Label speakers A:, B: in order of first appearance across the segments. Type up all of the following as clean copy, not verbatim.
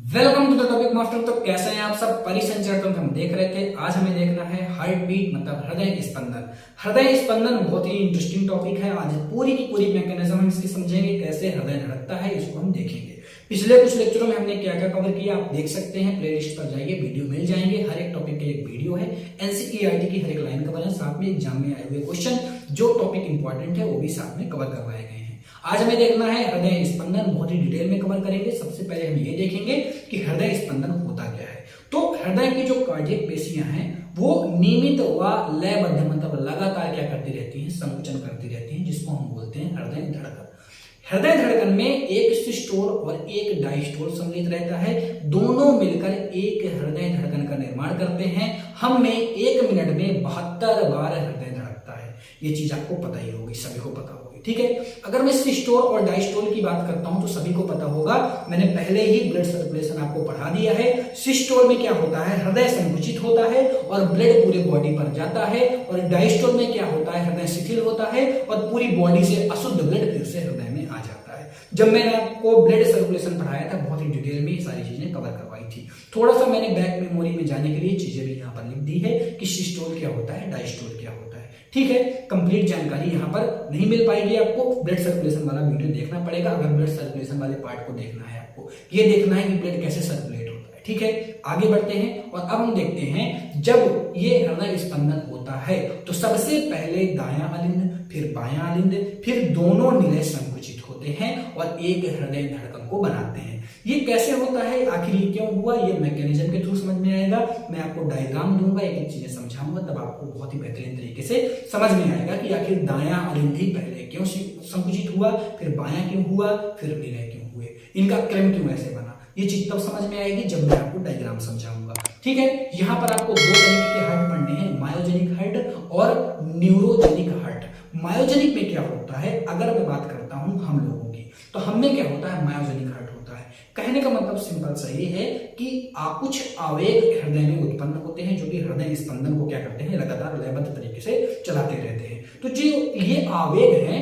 A: Welcome to the Topic Master. तो कैसे हैं आप सब? परिसंचरण तंत्र हम देख रहे थे। आज हमें देखना है हार्ट बीट मतलब हृदय स्पंदन। हृदय स्पंदन बहुत ही इंटरेस्टिंग टॉपिक है। आज पूरी की पूरी मैकेनिज्म हम इसकी समझेंगे, कैसे हृदय धड़कता है इसको हम देखेंगे। पिछले कुछ लेक्चरों में हमने क्या क्या कवर किया आप देख सकते हैं, प्लेलिस्ट पर जाइए, वीडियो मिल जाएंगे। हर एक टॉपिक के एक वीडियो है, एनसीईआरटी की हर एक लाइन कवर है, साथ में एग्जाम में आए हुए क्वेश्चन जो टॉपिक इंपॉर्टेंट है वो भी साथ में कवर करवाए गए हैं। आज हमें देखना है हृदय स्पंदन, बहुत ही डिटेल में कवर करेंगे। सबसे पहले हम ये देखेंगे कि हृदय स्पंदन होता क्या है। तो हृदय की जो कार्डियक पेशियां हैं वो नियमित व लयबद्ध मतलब लगातार क्या करती रहती हैं, संकुचन करती रहती हैं, जिसको हम बोलते हैं हृदय धड़कन। हृदय धड़कन में एक सिस्टोल और एक डायस्टोल सम्मिलित रहता है। दोनों मिलकर एक हृदय धड़कन का निर्माण करते हैं। हम में 1 मिनट में 72 बार हृदय धड़कता है। ये चीज आपको पता ही होगी, सभी को पता होगी, ठीक है। अगर मैं सिस्टोल और डायस्टोल की बात करता हूं तो सभी को पता होगा, मैंने पहले ही ब्लड सर्कुलेशन आपको पढ़ा दिया है। सिस्टोल में क्या होता है, हृदय संकुचित होता है और ब्लड पूरे बॉडी पर जाता है। और डायस्टोल में क्या होता है, हृदय शिथिल होता है और पूरी बॉडी से अशुद्ध ब्लड फिर से हृदय में आ जाता है। जब मैंने आपको ब्लड सर्कुलेशन पढ़ाया था बहुत ही डिटेल में सारी चीजें कवर करवाई थी। थोड़ा सा मैंने बैक मेमोरी में जाने के लिए चीजें भी यहाँ पर लिख दी है कि सिस्टोल क्या होता है, डायस्टोल क्या होता है, ठीक है। कंप्लीट जानकारी यहाँ पर नहीं मिल पाएगी आपको, ब्लड सर्कुलेशन वाला वीडियो देखना पड़ेगा। अगर ब्लड सर्कुलेशन वाले पार्ट को देखना है, आपको ये देखना है कि ब्लड कैसे सर्कुलेट होता है, ठीक है। आगे बढ़ते हैं और अब हम देखते हैं जब ये हृदय स्पंदन होता है तो सबसे पहले दायां अलिंद, फिर बायां अलिंद, फिर दोनों निलय संकुचित होते हैं और एक हृदय धड़कन को बनाते हैं। ये कैसे होता है, आखिर ये क्यों हुआ, ये मैकेनिज्म के थ्रू समझ में आएगा। मैं आपको डायग्राम दूंगा, एक एक चीजें समझाऊंगा, तब आपको बहुत ही बेहतरीन तरीके से समझ में आएगा कि आखिर दायां अलिंद ही पहले क्यों संकुचित हुआ, फिर बायां क्यों हुआ, फिर निलय क्यों हुए, इनका क्रम क्यों ऐसे बना। ये चीज तब समझ में आएगी जब मैं आपको डायग्राम समझाऊंगा, ठीक है। यहाँ पर आपको 2 तरीके के हार्ट पढ़ने हैं, मायोजेनिक हार्ट और न्यूरोजेनिक हार्ट। मायोजेनिक में क्या होता है, अगर मैं बात करता हूं हम लोगों की, तो हमें क्या होता है, मायोजेनिक हार्ट होता है। कहने का मतलब सिंपल सा ये है कि कुछ आवेग हृदय में उत्पन्न होते हैं जो कि हृदय स्पंदन को क्या करते हैं, लगातार लयबद्ध तरीके से चलाते रहते हैं। तो जो ये आवेग हैं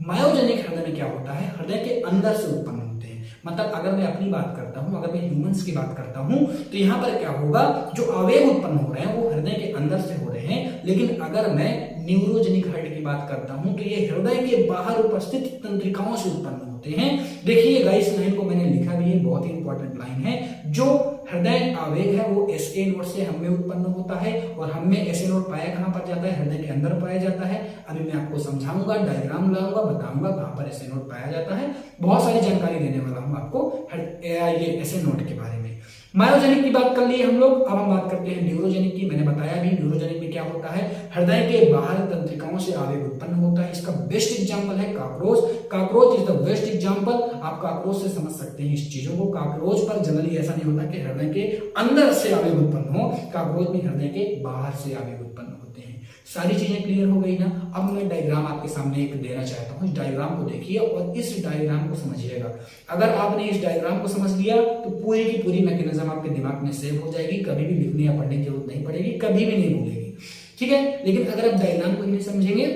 A: मायोजेनिक हृदय में क्या होता है, हृदय के अंदर से उत्पन्न होते हैं। मतलब अगर मैं अपनी बात करता हूं, अगर मैं ह्यूमंस की बात करता हूं तो यहां पर क्या होगा, जो आवेग उत्पन्न हो रहे हैं वो हृदय के अंदर से हो रहे हैं। लेकिन अगर मैं न्यूरोजेनिक हार्ट की बात करता हूं तो ये हृदय के बाहर उपस्थित तंत्रिकाओं से उत्पन्न होते हैं। देखिए गाइस, लाइन को मैंने लिखा भी है, बहुत ही इंपॉर्टेंट लाइन है। जो हृदय आवेग है वो एसए नोड से हम में उत्पन्न होता है और हम में एसए नोड पाया कहां पर जाता है, हृदय के अंदर पाया जाता है। अभी मैं आपको समझाऊंगा, डायग्राम लाऊंगा, बताऊंगा कहां पर एसए नोड पाया जाता है। बहुत सारी जानकारी देने वाला हूं आपको ये एसए नोड के बारे में। मायोजेनिक की बात कर ली हम लोग, अब हम बात करते हैं न्यूरोजेनिक की। मैंने बताया भी न्यूरोजेनिक में क्या होता है, हृदय के बाहर तंत्रिकाओं से आवेग उत्पन्न होता है। इसका बेस्ट एग्जांपल है cockroach. Cockroach is the best example. आप काकरोच से समझ सकते हैं इस चीजों को। काकरोच पर जनरली ऐसा नहीं होता कि हृदय के अंदर से आवेग उत्पन्न हो, काकरोच में हृदय के बाहर से आवेग उत्पन्न होते हैं। सारी चीजें क्लियर हो गई ना। अब मैं डायग्राम आपके सामने एक देना चाहता हूं, इस डायग्राम को देखिए और इस डायग्राम को समझिएगा। अगर आपने इस डायग्राम को समझ लिया तो पूरी की पूरी मैकेनिज्म आपके दिमाग में सेव हो जाएगी, कभी भी लिखने या पढ़ने की जरूरत नहीं पड़ेगी, कभी भी नहीं भूलेगी, ठीक है। लेकिन अगर आप डायग्राम को ही नहीं समझेंगे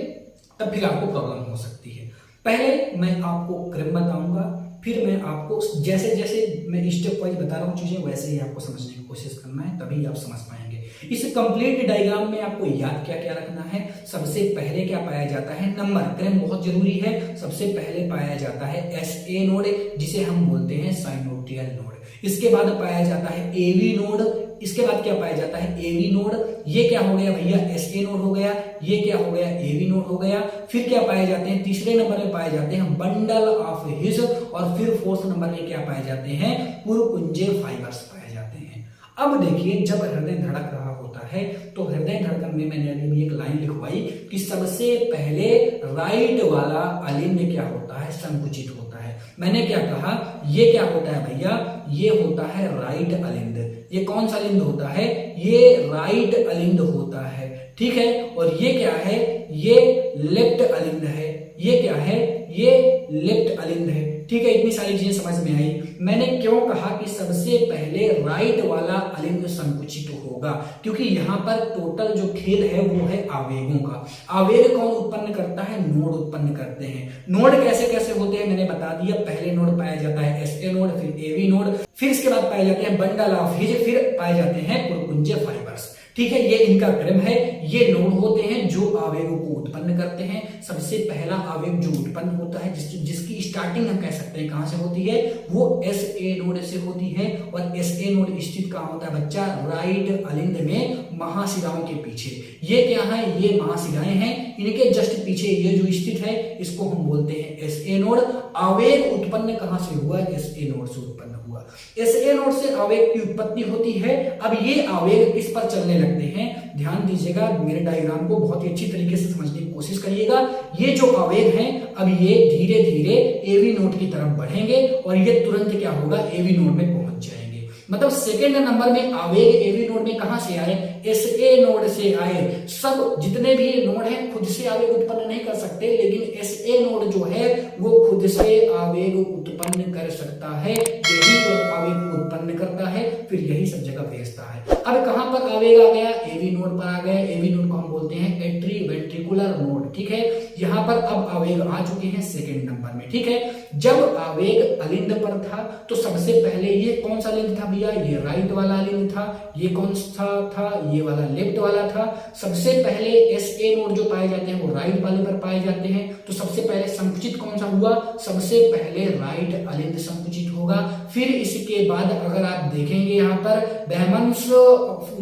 A: तब फिर आपको प्रॉब्लम हो सकती है। पहले मैं आपको क्रम बताऊंगा, फिर मैं आपको जैसे जैसे मैं स्टेप वाइज बता रहा हूं चीजें वैसे ही आपको समझने की कोशिश करना है, तभी आप समझ पाएंगे। इस कंप्लीट डायग्राम में आपको याद क्या क्या रखना है, सबसे पहले क्या पाया जाता है, नंबर। क्रम बहुत जरूरी है। सबसे पहले पाया जाता है एसए नोड, जिसे हम बोलते हैं साइनोवियल नोड। इसके बाद पाया जाता है एवी नोड। इसके बाद क्या पाया जाता है, एवी नोड। ये क्या हो गया भैया, एसए नोड हो गया। ये क्या हो गया, एवी नोड हो गया। फिर क्या पाए जाते हैं, तीसरे नंबर में पाए जाते हैं बंडल ऑफ हिज। और फिर फोर्थ नंबर में क्या पाए जाते हैं, पुरकुंजे फाइबर्स पाए जाते हैं। अब देखिए, जब हृदय धड़क रहा होता है तो हृदय धड़कन में मैंने अभी एक लाइन लिखवाई कि सबसे पहले राइट वाला अलिंद क्या होता है, संकुचित होता है। मैंने क्या कहा, ये क्या होता है भैया, ये होता है राइट अलिंद। ये कौन सा अलिंद होता है, ये राइट अलिंद होता है, ठीक है। और ये क्या है, ये लेफ्ट अलिंद है। ये क्या है, ये लेफ्ट अलिंद है, ठीक है, इतनी सारी चीजें समझ में आई। मैंने क्यों कहा कि सबसे पहले राइट वाला अलिंद संकुचित होगा, क्योंकि यहाँ पर टोटल जो खेल है वो है आवेगों का। आवेग कौन उत्पन्न करता है? नोड उत्पन्न करते हैं। नोड कैसे कैसे होते हैं मैंने बता दिया। पहले नोड पाया जाता है एसए नोड, फिर एवी नोड, फिर इसके बाद पाए जाते हैं बंडल ऑफ हिज, फिर पाए जाते हैं पुरकुंजे फाइबर्स। ठीक है, ये इनका क्रम है। ये नोड होते हैं जो आवेगों को उत्पन्न करते हैं। सबसे पहला आवेग जो उत्पन्न होता है, जिसकी स्टार्टिंग हम कह सकते हैं कहां से होती है, वो एस ए नोड से होती है। और एस ए नोड स्थित कहां होता है बच्चा? राइट अलिंद में, महाशिराओं के पीछे। ये क्या है? ये महाशिराएं हैं, इनके जस्ट पीछे ये जो स्थित है इसको हम बोलते हैं एस ए नोड। आवेग उत्पन्न कहां से हुआ? एस ए नोड से उत्पन्न हुआ। एस ए नोड से आवेग की उत्पत्ति होती है। अब ये आवेग किस पर चलने लगते हैं? ध्यान दीजिएगा, मेरे डायग्राम को बहुत ही अच्छी तरीके से समझने की कोशिश करिएगा। ये जो आवेग हैं अब ये धीरे धीरे एवी नोड की तरफ बढ़ेंगे और ये तुरंत क्या होगा? एवी नोड में पहुंच जाएंगे। मतलब सेकेंड नंबर में आवेग एवी नोड में कहां से आए? एस ए नोड से आए। सब जितने भी नोड हैं खुद से आवेग उत्पन्न नहीं कर सकते, लेकिन एस ए नोड जो है वो खुद से आवेग उत्पन्न कर सकता है। यही आवेग उत्पन्न करता है, फिर यही सब जगह भेजता है। अब कहां पर आवेग आ गया? एवी नोड पर आ गया। एवी नोड को हम बोलते हैं एट्रीवेंट्रिकुलर नोड। ठीक है, यहाँ पर अब आवेग आ चुके हैं सेकेंड नंबर में। ठीक है, जब आवेग अलिंद पर था तो सबसे पहले ये कौन सा अलिंद था भैया? ये राइट वाला अलिंद था। ये कौन सा था? ये वाला लेफ्ट वाला था। सबसे पहले एस ए नोड जो पाए जाते हैं वो राइट वाले पर पाए जाते हैं। तो सबसे पहले संकुचित कौन सा हुआ? सबसे पहले राइट अलिंद संकुचित होगा। फिर इसके बाद अगर आप देखेंगे यहाँ पर डायमंड्स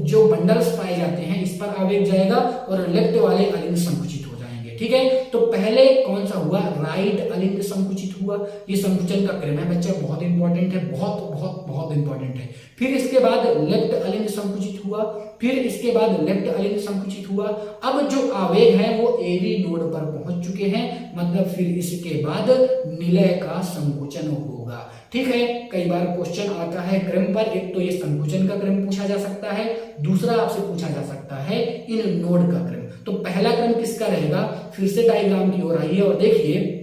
A: जो बंडल्स पाए जाते हैं इस पर आवेग जाएगा और लेफ्ट वाले अलिंद संकुचित हो जाएंगे। ठीक है, तो पहले कौन सा हुआ? राइट अलिंद संकुचित हुआ। ये संकुचन का क्रम है बच्चा, बहुत इंपॉर्टेंट है, बहुत बहुत बहुत इंपॉर्टेंट है। फिर इसके बाद लेफ्ट अलिंद संकुचित हुआ। फिर इसके बाद लेफ्ट अलिंद संकुचित हुआ। अब जो आवेग है वो एवी नोड पर पहुंच चुके हैं, मतलब फिर इसके बाद निलय का संकुचन होगा। ठीक है, कई बार क्वेश्चन आता है क्रम पर। एक तो ये संकुचन का क्रम पूछा जा सकता है, दूसरा आपसे पूछा जा सकता है इन नोड का क्रम। तो पहला क्रम किसका रहेगा? फिर से डायग्राम की ओर आइए और देखिए,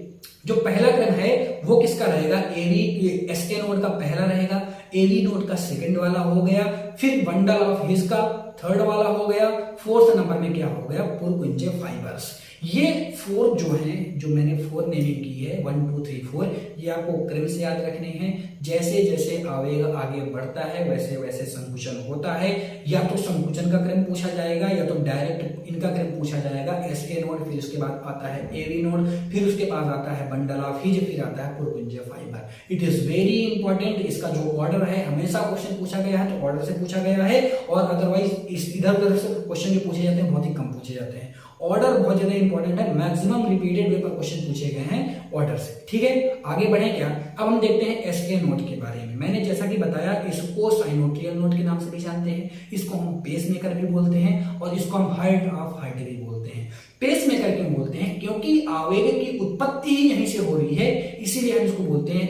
A: जो पहला क्रम है वो किसका रहेगा? एवी एस ए नोड का पहला रहेगा, एवी नोड का सेकंड वाला हो गया, फिर बंडल ऑफ हिज का थर्ड वाला हो गया, फोर्थ नंबर में क्या हो गया? पुरकुंजे फाइबर्स। ये फोर जो हैं, जो मैंने फोर नेमिंग की है 1 2 3 4, ये आपको क्रम से याद रखने हैं। जैसे जैसे आवेग आगे बढ़ता है वैसे वैसे संकुचन होता है। या तो संकुचन का क्रम पूछा जाएगा या तो डायरेक्ट इनका क्रम पूछा जाएगा। एस ए नोड, फिर उसके बाद आता है एवी नोड, फिर उसके बाद आता है बंडल ऑफ हिज, फिर आता है Purkinje fibre. It is very important. इसका जो ऑर्डर है, हमेशा क्वेश्चन पूछा गया है तो ऑर्डर से पूछा गया है, और अदरवाइज इधर उधर से क्वेश्चन जो पूछे जाते हैं बहुत ही कम पूछे जाते हैं। ऑर्डर बहुत ज्यादा इंपॉर्टेंट है। मैक्सिमम रिपीटेड वे पर क्वेश्चन पूछे गए हैं ऑर्डर से। ठीक है, आगे बढ़े क्या? अब हम देखते हैं एस ए नोड के बारे में। मैंने जैसा कि बताया, इसको साइनोट्रियल नोड के नाम से भी जानते हैं, इसको हम पेस मेकर भी बोलते हैं, और इसको हम हार्ट ऑफ हार्ट भी बोलते हैं। पेस मेकर क्यों बोलते हैं? क्योंकि आवेग की उत्पत्ति ही यहीं से हो रही है, इसीलिए हम इसको बोलते हैं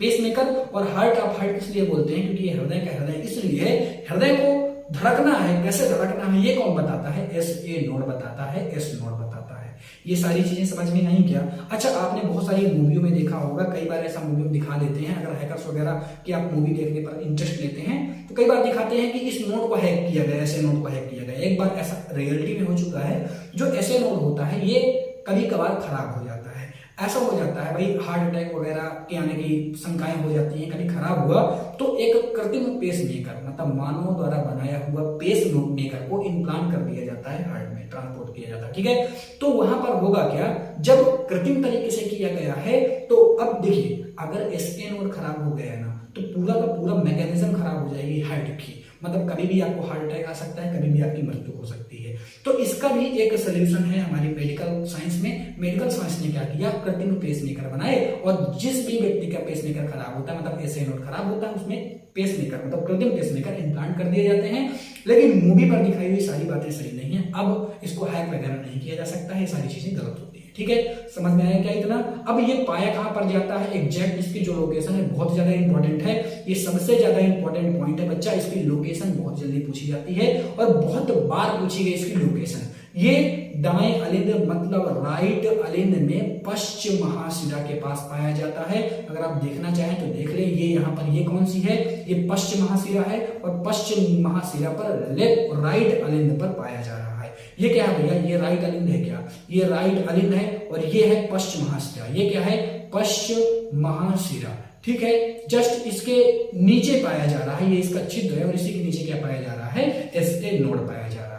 A: पेस मेकर। और हार्ट ऑफ हार्ट इसलिए बोलते हैं क्योंकि ये हृदय का हृदय इसलिए हृदय को धड़कना है, कैसे धड़कना है ये कौन बताता है? एस ए नोड बताता है, एस नोड बताता है। ये सारी चीजें समझ में आई क्या? अच्छा, आपने बहुत सारी मूवियों में देखा होगा, कई बार ऐसा मूवी में दिखा देते हैं, अगर हैकर्स वगैरह की आप मूवी देखने पर इंटरेस्ट लेते हैं तो कई बार दिखाते हैं कि इस नोड को हैक किया गया, ऐसे नोड को हैक किया गया। एक बार ऐसा रियलिटी में हो चुका है। जो ऐसे नोड होता है ये कभी कभार खराब हो जाता है। ऐसा हो जाता है भाई, हार्ट अटैक वगैरह के आने की शंकाएं हो जाती हैं। कभी खराब हुआ तो एक कृत्रिम पेस मेकर, मतलब मानव द्वारा बनाया हुआ पेस मेकर को इम्प्लांट कर दिया जाता है, हार्ट में ट्रांसपोर्ट किया जाता है। ठीक है, तो वहां पर होगा क्या? जब कृत्रिम तरीके से किया गया है तो अब देखिए, अगर एस ए नोड खराब हो गया ना तो पूरा का पूरा मैकेनिज्म खराब हो जाएगी हार्ट की। मतलब कभी भी आपको हार्ट अटैक आ सकता है, कभी भी आपकी मृत्यु हो सकती है। तो इसका भी एक सोल्यूशन है हमारी मेडिकल साइंस में। मेडिकल साइंस ने क्या किया? कृत्रिम पेसमेकर बनाए, और जिस भी व्यक्ति का पेसमेकर खराब होता है, मतलब एस ए नोड खराब होता है, उसमें पेसमेकर मतलब कृत्रिम पेसमेकर इम्प्लांट कर दिए जाते हैं। लेकिन मूवी पर दिखाई हुई सारी बातें सही नहीं है। अब इसको हैक वगैरह नहीं किया जा सकता है, सारी चीजें गलत होती है। ठीक है, समझ में आया क्या इतना? अब ये पाया कहां पर जाता है? एग्जैक्ट इसकी जो लोकेशन है बहुत ज्यादा इंपॉर्टेंट है। ये सबसे ज्यादा इंपॉर्टेंट पॉइंट है बच्चा। इसकी लोकेशन बहुत जल्दी पूछी जाती है और बहुत बार पूछी गई इसकी लोकेशन। ये दाएं अलिंद मतलब राइट अलिंद में पश्चिम महाशिरा के पास पाया जाता है। अगर आप देखना चाहें तो देख लें, ये यहाँ पर ये कौन सी है, ये पश्चिम महाशिरा है और पश्चिम महाशिरा पर लेफ्ट राइट अलिंद पर पाया जा रहा है। ये क्या है भैया, ये राइट अलिंद है क्या, ये राइट अलिंद है और ये है पश्चिम महाशिरा। ये क्या है, पश्चिम महाशिरा, ठीक है। जस्ट इसके नीचे पाया जा रहा है, ये इसका छिद्र है और इसी के नीचे क्या पाया जा रहा है, एसए नोड पाया जा रहा है।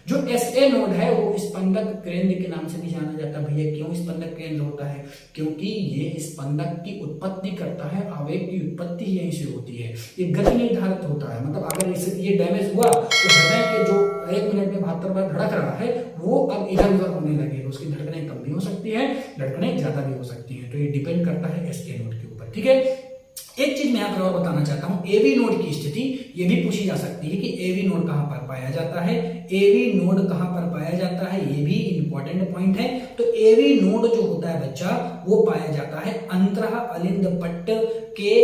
A: जो एसए नोड है वो स्पंदक केंद्र के नाम से भी जाना जाता है। भैया क्यों स्पंदक केंद्र होता है, क्योंकि ये स्पंदक की उत्पत्ति करता है, आवेग की उत्पत्ति यहीं से होती है। ये गति निर्धारित होता है, मतलब अगर इसे ये डैमेज हुआ तो हृदय के जो 1 मिनट में 72 बार धड़क रहा है वो अब इधर उधर होने लगेगा, उसकी धड़कनें कम भी हो सकती है, धड़कनें ज्यादा भी हो सकती है। तो ये डिपेंड करता है एसए नोड के ऊपर, ठीक है। एक चीज मैं यहाँ पर और बताना चाहता हूं, एवी नोड की स्थिति ये भी पूछी जा सकती है कि एवी नोड कहां पर पाया जाता है, एवी नोड कहां पर पाया जाता है, ये भी इंपॉर्टेंट पॉइंट है। तो एवी नोड जो होता है बच्चा वो पाया जाता है अंतरह अलिंद पट्ट के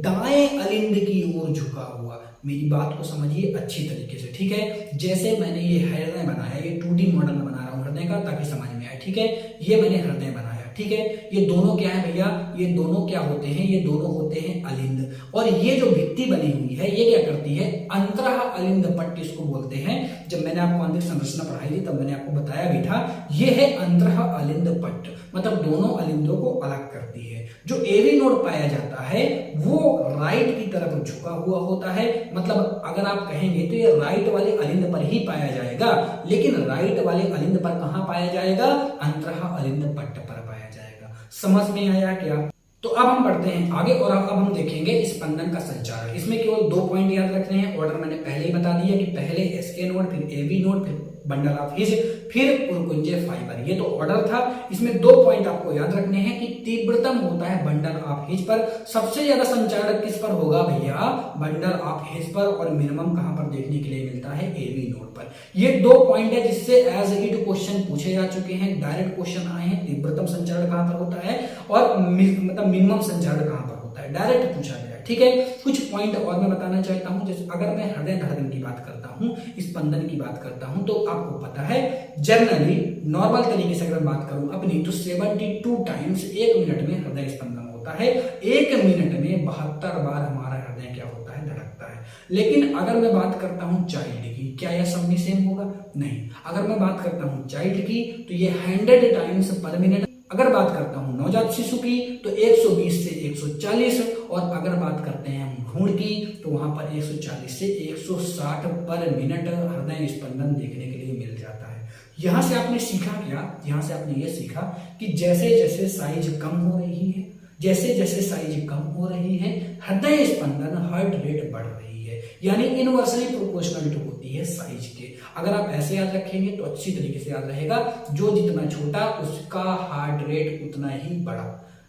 A: दाएं अलिंद की ओर झुका हुआ। मेरी बात को समझिए अच्छी तरीके से, ठीक है। जैसे मैंने ये हृदय बनाया, ये 2D मॉडल में बना रहा हूं हृदय का ताकि समझ में आए, ठीक है। ये मैंने हृदय बनाया, ठीक है। ये दोनों क्या है भैया, ये दोनों क्या होते हैं, ये दोनों होते हैं अलिंद। और ये जो भित्ति बनी हुई है ये क्या करती है, अंतरह अलिंद पट्ट इसको बोलते हैं। जब मैंने आपको आंतरिक संरचना पढ़ाई थी तब मैंने आपको बताया भी था, ये है अंतरह अलिंद पट्ट, मतलब दोनों अलिंदों को अलग करती है। जो एवी नोड पाया जाता है वो राइट की तरफ झुका हुआ होता है, मतलब अगर आप कहेंगे तो ये राइट वाले अलिंद पर ही पाया जाएगा, लेकिन राइट वाले अलिंद पर कहां पाया जाएगा, अंतरह अलिंद पट्ट पर पाया जाएगा। समझ में आया क्या? तो अब हम बढ़ते हैं आगे और अब हम देखेंगे स्पंदन का संचार। इसमें केवल 2 पॉइंट याद रखने हैं, ऑर्डर मैंने पहले ही बता दिया कि पहले एसए नोड, फिर एवी नोड, फिर बंडल ऑफ हिज, फिर पुरकुंजे फाइबर, ये तो ऑर्डर था। इसमें 2 पॉइंट आपको याद रखने हैं कि तीव्रतम होता है बंडल ऑफ हिज पर, सबसे ज्यादा संचारक किस पर होगा भैया, बंडल ऑफ हिज पर, और मिनिमम कहां पर देखने के लिए मिलता है, एवी नोड पर। ये 2 पॉइंट है जिससे एज इट क्वेश्चन पूछे जा चुके हैं, डायरेक्ट क्वेश्चन आए हैं। तीव्रतम संचारण कहां पर होता है और मतलब मिनिमम संचारण कहां पर होता है, डायरेक्ट पूछा गया, ठीक है। कुछ पॉइंट और मैं बताना चाहता हूं, जैसे अगर मैं हृदय धड़कन की बात करता हूं, स्पंदन की बात करता हूं, तो आपको पता है जनरली नॉर्मल तरीके से अगर बात करूं अपनी, तो 72 टाइम्स 1 मिनट में हृदय स्पंदन होता है। 1 मिनट में 72 बार हमारा हृदय क्या होता है, धड़कता है। लेकिन अगर मैं बात करता हूं चाइल्ड की, क्या यह सब में सेम होगा, नहीं। अगर मैं बात करता हूं चाइल्ड की तो ये 100 टाइम्स पर मिनट, अगर बात करता हूं नवजात शिशु की तो 120 से 140, और अगर बात करते हैं हम भ्रूण की तो वहां पर 140 से 160 पर मिनट हृदय स्पंदन देखने के लिए मिल जाता है। यहां से आपने सीखा क्या, यहां से आपने ये सीखा कि जैसे जैसे साइज कम हो रही है, जैसे जैसे साइज कम हो रही है, हृदय स्पंदन हार्ट रेट बढ़ रही है, यानी इनवर्सली प्रोपोर्शनल होती है साइज के। अगर आप ऐसे याद रखेंगे तो अच्छी तरीके से याद रहेगा, जो जितना छोटा उसका हार्ट रेट उतना ही बड़ा।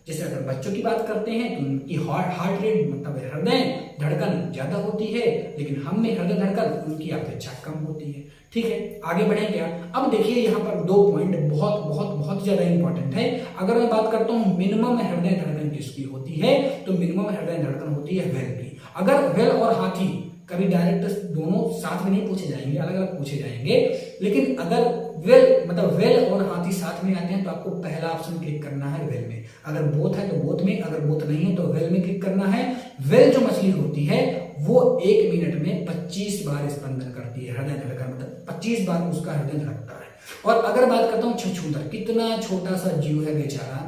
A: जैसे अगर बच्चों की बात करते हैं तो उनकी हार्ट रेट मतलब हृदय धड़कन ज्यादा होती है, लेकिन हम में हृदय धड़कन उनकी अपेक्षा कम होती है, ठीक है। आगे बढ़े क्या, अब देखिए यहाँ पर 2 पॉइंट बहुत बहुत बहुत ज्यादा इंपॉर्टेंट है। अगर मैं बात करता हूँ मिनिमम हृदय धड़कन किसकी होती है, तो मिनिमम हृदय धड़कन होती है व्हेल की। अगर व्हेल और हाथी कभी डायरेक्ट दोनों साथ में नहीं पूछे जाएंगे, अलग अलग पूछे जाएंगे, लेकिन अगर वेल मतलब वेल और हाथी साथ में आते हैं तो आपको पहला ऑप्शन क्लिक करना है वेल में। अगर बोथ है तो बोथ में, अगर बोथ नहीं है तो वेल में क्लिक करना है। वेल जो मछली होती है वो 1 मिनट में 25 बार स्पंदन करती है, हृदय धड़कन मतलब 25 बार उसका हृदय धड़कता है। और अगर बात करता हूँ छछूंदर, कितना छोटा सा जीव है बेचारा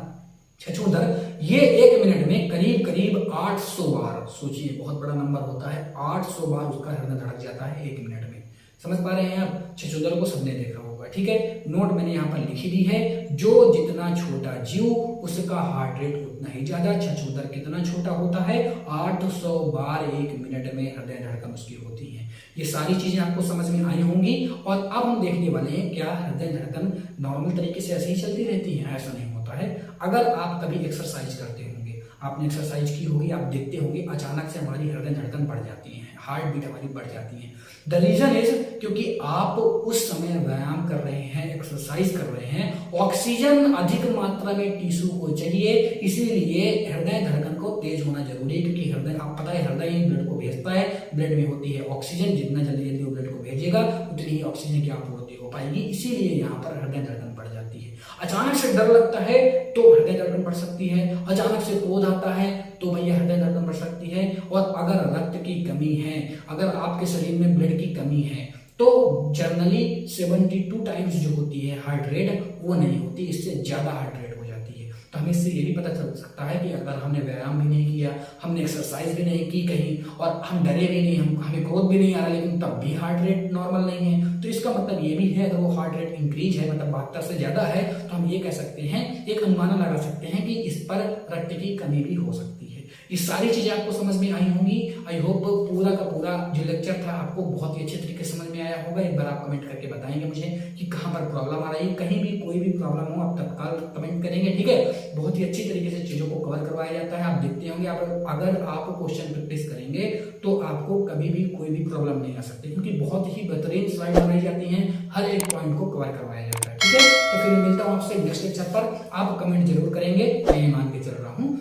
A: छछूंदर, ये 1 मिनट में करीब करीब 800 बार, सोचिए बहुत बड़ा नंबर होता है, 800 बार उसका हृदय धड़क जाता है 1 मिनट में। समझ पा रहे हैं आप? छछूंदर को सबने देखा होगा, ठीक है। नोट मैंने यहाँ पर लिखी दी है, जो जितना छोटा जीव उसका हार्ट रेट उतना ही ज्यादा। छछूंदर कितना छोटा होता है, 800 बार 1 मिनट में हृदय धड़कन उसकी होती है। ये सारी चीजें आपको समझ में आई होंगी। और अब हम देखने वाले हैं क्या हृदय धड़कन नॉर्मल तरीके से ऐसे ही चलती रहती है, ऐसा नहीं होता है। अगर आप कभी एक्सरसाइज करते होंगे, आपने एक्सरसाइज की होगी, आप देखते होंगे अचानक से हमारी हृदय धड़कन बढ़ जाती है, हार्ट बीट हमारी बढ़ जाती है। द रीजन इज क्योंकि आप उस समय व्यायाम कर रहे हैं, एक्सरसाइज कर रहे हैं, ऑक्सीजन अधिक मात्रा में टिश्यू को चाहिए, इसीलिए हृदय धड़कन को तेज होना जरूरी है। क्योंकि हृदय, आप पता है हृदय ब्लड को भेजता होता है, ब्लड में होती है ऑक्सीजन, जितना जल्दी जल्दी वो ब्लड को भेजेगा उतनी ही ऑक्सीजन की आपूर्ति हो पाएगी, इसीलिए यहाँ पर हृदय धड़कन बढ़ जाती है। अचानक से डर लगता है तो हृदय धड़कन बढ़ सकती है, अचानक से क्रोध आता है तो भैया हृदय धड़कन बढ़ सकती है। और अगर रक्त की कमी है, अगर आपके शरीर में ब्लड की कमी है, तो जनरली 72 टाइम्स जो होती है हार्ट रेट वो नहीं होती, इससे ज्यादा हार्ट रेट हो जाती है। तो हमें इससे ये भी पता चल सकता है कि अगर हमने व्यायाम भी नहीं किया, हमने एक्सरसाइज भी नहीं की कहीं, और हम डरे भी नहीं, हमें क्रोध भी नहीं आ रहा, लेकिन तब भी हार्ट रेट नॉर्मल नहीं है, तो इसका मतलब ये भी है अगर वो हार्ट रेट इंक्रीज है, मतलब 72 से ज्यादा है, तो हम ये कह सकते हैं, एक अनुमान लगा सकते हैं कि इस पर रक्त की कमी भी हो सकती है। ये सारी चीजें आपको समझ में आई होंगी। आई होप पूरा का पूरा जो लेक्चर था आपको बहुत ही अच्छे तरीके से समझ में आया होगा। एक बार आप कमेंट करके बताएंगे मुझे कि कहाँ पर प्रॉब्लम आ रही है, कहीं भी कोई भी प्रॉब्लम हो आप तत्काल कमेंट करेंगे, ठीक है। बहुत ही अच्छी तरीके से चीजों को कवर करवाया जाता है, आप देखते होंगे। अगर आप क्वेश्चन प्रैक्टिस करेंगे तो आपको कभी भी कोई भी प्रॉब्लम नहीं आ सकती, क्योंकि बहुत ही बेहतरीन स्लाइड बनाई जाती है, हर एक पॉइंट को कवर करवाया जाता है, ठीक है। तो फिर मिलता हूँ आपसे नेक्स्ट लेक्चर पर, आप कमेंट जरूर करेंगे, मैं ये मान के चल रहा हूँ।